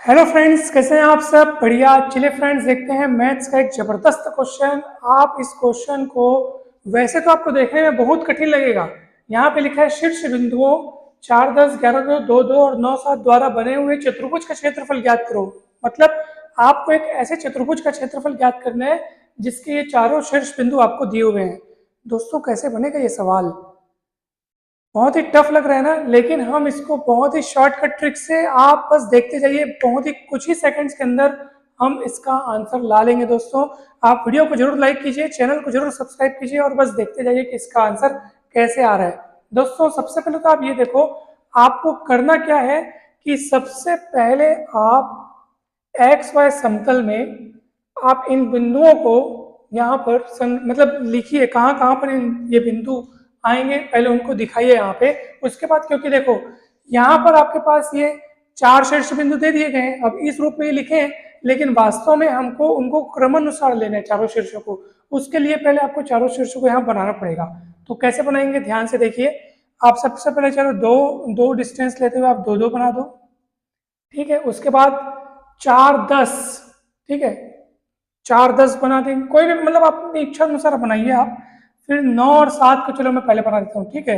Hello friends, कैसे हैं आप सब? बढ़िया। चलिए फ्रेंड्स, देखते हैं मैथ्स का एक जबरदस्त क्वेश्चन। आप इस क्वेश्चन को वैसे तो आपको देखने में बहुत कठिन लगेगा। यहाँ पे लिखा है शीर्ष बिंदुओं 4, 10, 11, 2, 2, 2 और 9, 7 द्वारा बने हुए चतुर्भुज का क्षेत्रफल ज्ञात करो। मतलब आपको एक ऐसे चतुर्भुज का क्षेत्रफल ज्ञात करना है जिसके ये चारों शीर्ष बिंदु आपको दिए हुए हैं। दोस्तों, कैसे बनेगा ये सवाल? बहुत ही टफ लग रहा है ना, लेकिन हम इसको बहुत ही शॉर्टकट ट्रिक से, आप बस देखते जाइए, बहुत ही कुछ ही सेकंड्स के अंदर हम इसका आंसर ला लेंगे। दोस्तों, आप वीडियो को जरूर लाइक कीजिए, चैनल को जरूर सब्सक्राइब कीजिए और बस देखते जाइए कि इसका आंसर कैसे आ रहा है। दोस्तों, सबसे पहले तो आप ये देखो, आपको करना क्या है कि सबसे पहले आप एक्स वाई समतल में आप इन बिंदुओं को यहाँ पर मतलब लिखिए कहाँ कहाँ पर ये बिंदु आएंगे, पहले उनको दिखाइए यहाँ पे। उसके बाद, क्योंकि देखो यहाँ पर आपके पास ये चार शीर्ष बिंदु दे दिए गए हैं, अब इस रूप में ये लिखे हैं, लेकिन वास्तव में हमको उनको क्रमानुसार लेना है चारों शीर्षों को। उसके लिए पहले आपको चारों शीर्षों को यहाँ बनाना पड़ेगा। तो कैसे बनाएंगे, ध्यान से देखिए। आप सबसे पहले चलो दो दो डिस्टेंस लेते हुए आप दो दो बना दो, ठीक है। उसके बाद 4, 10, ठीक है, 4, 10 बना देंगे, कोई भी मतलब अपनी इच्छा अनुसार बनाइए आप। फिर 9 और 7 को चलो मैं पहले बना देता हूँ, ठीक है।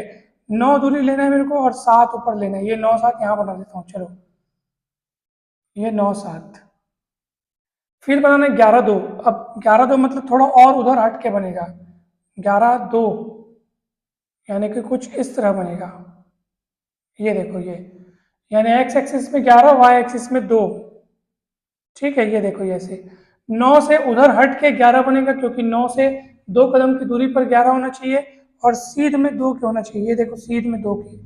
9 दूरी लेना है मेरे को और 7 ऊपर लेना है, ये 9, 7 यहाँ बना देता हूँ। चलो, ये 9, 7। फिर बनाना है 11, 2। अब 11, 2 मतलब थोड़ा और उधर हट के बनेगा। 11, 2 यानी कि कुछ इस तरह बनेगा। ये देखो, ये यानी एक्स एक्सिस में 11, वाई एक्सिस में 2, ठीक है। ये देखो, ये ऐसे 9 से उधर हट के 11 बनेगा, क्योंकि 9 से 2 कदम की दूरी पर 11 होना चाहिए और सीध में 2 के होना चाहिए। ये देखो, सीध में 2 की,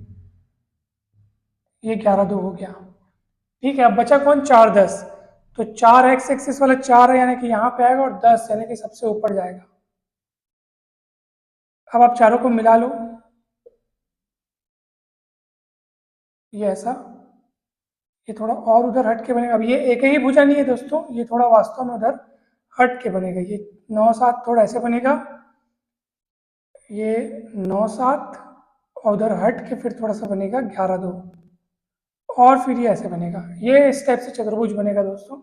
ये 11, 2 हो गया, ठीक है। अब बचा कौन? 4, 10। तो 4 एक्स एक्सिस वाला 4 है, यानी कि यहाँ पे आएगा, और 10 यानी कि सबसे ऊपर जाएगा। अब आप चारों को मिला लो, ये ऐसा, ये थोड़ा और उधर हट के बनेगा। अब ये एक ही भुजा नहीं है दोस्तों, ये थोड़ा वास्तव में उधर हट के बनेगा। ये 9, 7 थोड़ा ऐसे बनेगा, ये 9, 7 और उधर हट के फिर थोड़ा सा बनेगा 11, 2 और फिर ये ऐसे बनेगा। ये इस टाइप से चतुर्भुज बनेगा दोस्तों।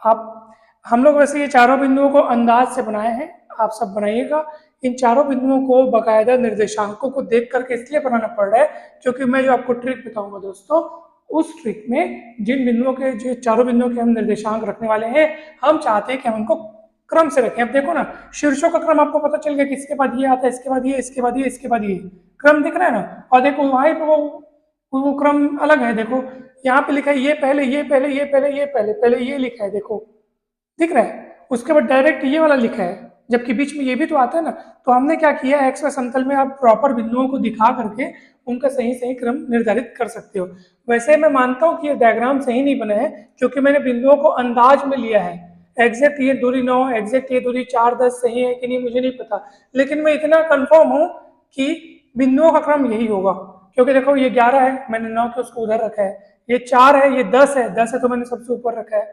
आप हम लोग वैसे ये चारों बिंदुओं को अंदाज से बनाए हैं, आप सब बनाइएगा। इन चारों बिंदुओं को बाकायदा निर्देशांकों को देख करके इसलिए बनाना पड़ रहा है क्योंकि मैं जो आपको ट्रिक बताऊंगा दोस्तों, उस ट्रिक में जिन बिंदुओं के, जो चारों बिंदुओं के हम निर्देशांक रखने वाले हैं, हम चाहते हैं कि हम उनको क्रम से रखें। अब देखो ना, शीर्षों का क्रम आपको पता चल गया कि इसके बाद ये आता है, इसके बाद ये, इसके बाद ये, इसके बाद ये, क्रम दिख रहा है ना। और देखो वहां पे वो क्रम अलग है। देखो यहाँ पे लिखा है ये पहले, ये पहले, ये पहले, ये पहले, पहले ये लिखा है, देखो दिख रहा है। उसके बाद डायरेक्ट ये वाला लिखा है, जबकि बीच में ये भी तो आता है ना। तो हमने क्या किया, एक्स वाई समतल में आप प्रॉपर बिंदुओं को दिखा करके उनका सही सही क्रम निर्धारित कर सकते हो। वैसे मैं मानता हूँ कि ये डायग्राम सही नहीं बना है, क्योंकि मैंने बिंदुओं को अंदाज में लिया है। एग्जैक्ट ये दूरी 9, एग्जैक्ट ये दूरी 4, 10 सही है कि नहीं मुझे नहीं पता, लेकिन मैं इतना कंफर्म हूँ कि बिंदुओं का क्रम यही होगा। क्योंकि देखो ये 11 है, मैंने 9 के उसको उधर रखा है, ये 4 है, ये 10 है, 10 है तो मैंने सबसे ऊपर रखा है।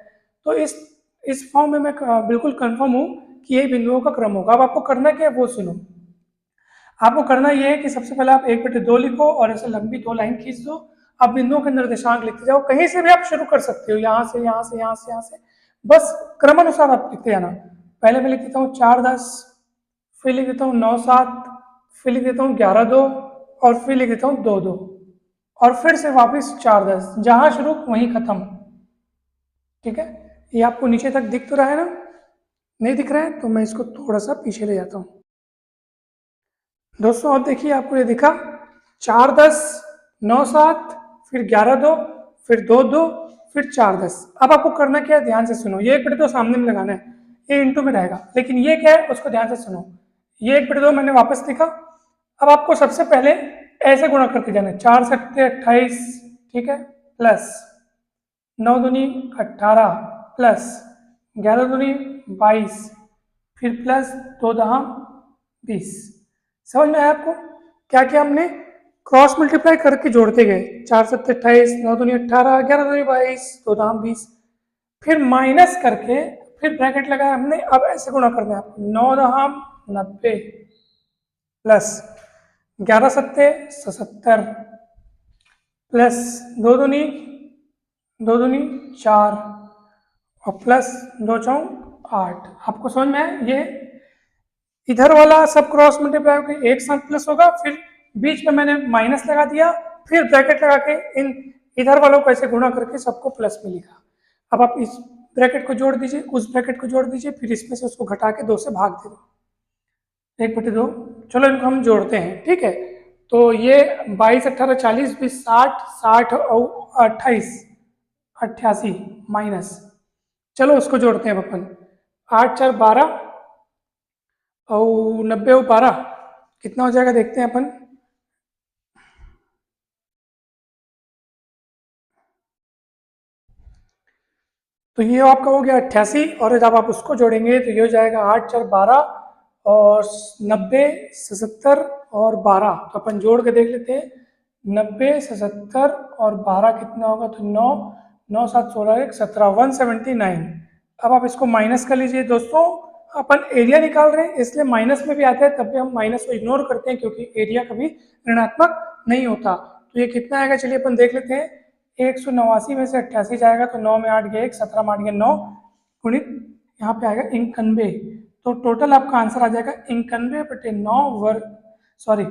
तो इस फॉर्म में मैं बिल्कुल कंफर्म हूँ कि ये बिंदुओं का क्रम होगा। अब आपको करना क्या है वो सुनो। आपको करना यह है कि सबसे पहले आप 1/2 लिखो और ऐसे लंबी 2 लाइन खींच दो। अब बिंदुओं के निर्देशांक लिखते जाओ, कहीं से भी आप शुरू कर सकते हो, यहाँ से, यहाँ से, यहाँ से, यहाँ से, बस क्रमानुसार आप लिखते जाना। पहले मैं लिख देता हूँ 4, 10, फिर लिख देता हूँ 9, 7, फिर लिख देता हूँ 11, 2 और फिर लिख देता हूँ 2, 2 और फिर से वापस 4, 10, जहां शुरू वहीं खत्म, ठीक है। ये आपको नीचे तक दिख तो रहा है ना? नहीं दिख रहा है तो मैं इसको थोड़ा सा पीछे ले जाता हूँ। दोस्तों अब देखिए, आपको ये दिखा, 4, 10, 9, 7, फिर 11, 2, फिर 2, 2, फिर 4, 10। अब आपको करना क्या है, ध्यान से सुनो। ये 1/2 सामने में लगाना है, ये इंटू में रहेगा, लेकिन ये क्या है उसको ध्यान से सुनो। ये 1/2 मैंने वापस लिखा। अब आपको सबसे पहले ऐसे गुणा करके जाना है, 4 सत्ते 28, ठीक है, प्लस 9 दूनी 18, प्लस 11 दूनी 22, फिर प्लस 2 दहा 20। समझ में आया आपको? क्या क्या हमने क्रॉस मल्टीप्लाई करके जोड़ते गए, 4 सत्ते 28, 9 दूनी 18, 11 दूनी 22, 2 दाम 20, फिर माइनस करके फिर ब्रैकेट लगाया हमने। अब ऐसे गुणा करना है आपको, 9 दहाम 90, प्लस 11 सत्ते 77, प्लस 2 दूनी 2 दूनी 4 और प्लस 2 चौक 8। आपको समझ में है? ये इधर वाला सब क्रॉस मल्टीप्लाई होकर एक साथ प्लस होगा, फिर बीच में मैंने माइनस लगा दिया, फिर ब्रैकेट लगा के इन इधर वालों को ऐसे गुणा करके सबको प्लस में लिखा। अब आप इस ब्रैकेट को जोड़ दीजिए, उस ब्रैकेट को जोड़ दीजिए, फिर इसमें से उसको घटा के 2 से भाग दे दो, 1/2। चलो इनको हम जोड़ते हैं, ठीक है। तो ये 22, 18, 40, 20, 60, 60 और 28, 88 माइनस। चलो उसको जोड़ते हैं अपन। 8 4 12 और 90 और 12 कितना हो जाएगा देखते हैं अपन। तो ये आपका हो गया 88, और जब आप उसको जोड़ेंगे तो ये हो जाएगा 8 4 12 और 90 77 और 12। तो अपन जोड़ के देख लेते हैं। 90 77 और 12 कितना होगा, तो 9 9 7 16 1 17 179। अब आप इसको माइनस कर लीजिए दोस्तों। अपन एरिया निकाल रहे हैं इसलिए माइनस में भी आता है, तब भी हम माइनस को इग्नोर करते हैं क्योंकि एरिया कभी ऋणात्मक नहीं होता। तो ये कितना आएगा, चलिए अपन देख लेते हैं। 189 में से 88 जाएगा तो 9 में 8 गया 1, 17 में 8 गया 9, गुणित यहाँ पे आएगा 91। तो टोटल आपका आंसर आ जाएगा 91/9 वर्ग, सॉरी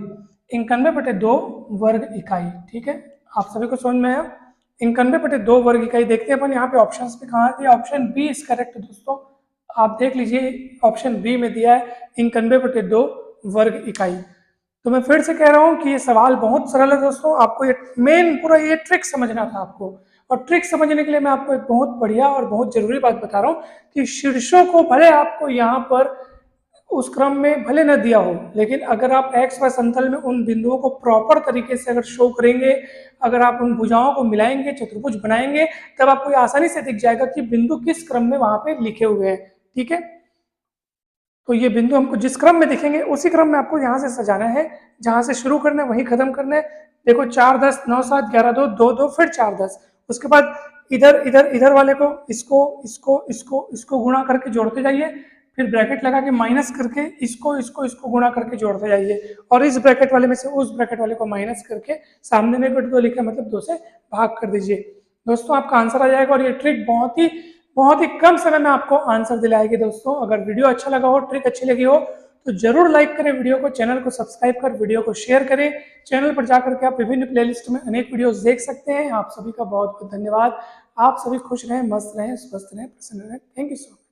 91/2 वर्ग इकाई। ठीक है, आप सभी को समझ में आया? 91/2 वर्ग इकाई। देखते हैं अपन यहाँ पे ऑप्शन पे कहाँ दिया। ऑप्शन बी इज करेक्ट दोस्तों। आप देख लीजिए ऑप्शन बी में दिया है 91/2 वर्ग इकाई। तो मैं फिर से कह रहा हूं कि ये सवाल बहुत सरल है दोस्तों। आपको ये मेन पूरा ये ट्रिक समझना था आपको, और ट्रिक समझने के लिए मैं आपको एक बहुत बढ़िया और बहुत जरूरी बात बता रहा हूं कि शीर्षों को भले आपको यहाँ पर उस क्रम में भले न दिया हो, लेकिन अगर आप एक्स वाई समतल में उन बिंदुओं को प्रॉपर तरीके से अगर शो करेंगे, अगर आप उन भुजाओं को मिलाएंगे, चतुर्भुज बनाएंगे, तब आपको आसानी से दिख जाएगा कि बिंदु किस क्रम में वहां पे लिखे हुए हैं। ठीक है, तो ये बिंदु हमको जिस क्रम में दिखेंगे उसी क्रम में आपको यहाँ से सजाना है। जहां से शुरू करना है वहीं खत्म करना है। देखो 4 10 9 7 11 2 2 2 फिर 4 10। उसके बाद इधर इधर इधर वाले को इसको इसको इसको इसको गुणा करके जोड़ते जाइए, फिर ब्रैकेट लगा के माइनस करके इसको इसको इसको गुणा करके जोड़ते जाइए, और इस ब्रैकेट वाले में से उस ब्रैकेट वाले को माइनस करके सामने में 2 लिखा मतलब 2 से भाग कर दीजिए। दोस्तों आपका आंसर आ जाएगा, और ये ट्रिक बहुत ही कम समय में आपको आंसर दिलाएगी दोस्तों। अगर वीडियो अच्छा लगा हो, ट्रिक अच्छी लगी हो, तो जरूर लाइक करें वीडियो को, चैनल को सब्सक्राइब कर वीडियो को शेयर करें। चैनल पर जाकर के आप विभिन्न प्लेलिस्ट में अनेक वीडियोस देख सकते हैं। आप सभी का बहुत बहुत धन्यवाद। आप सभी खुश रहें, मस्त रहें, स्वस्थ रहें, प्रसन्न रहें। Thank you so much.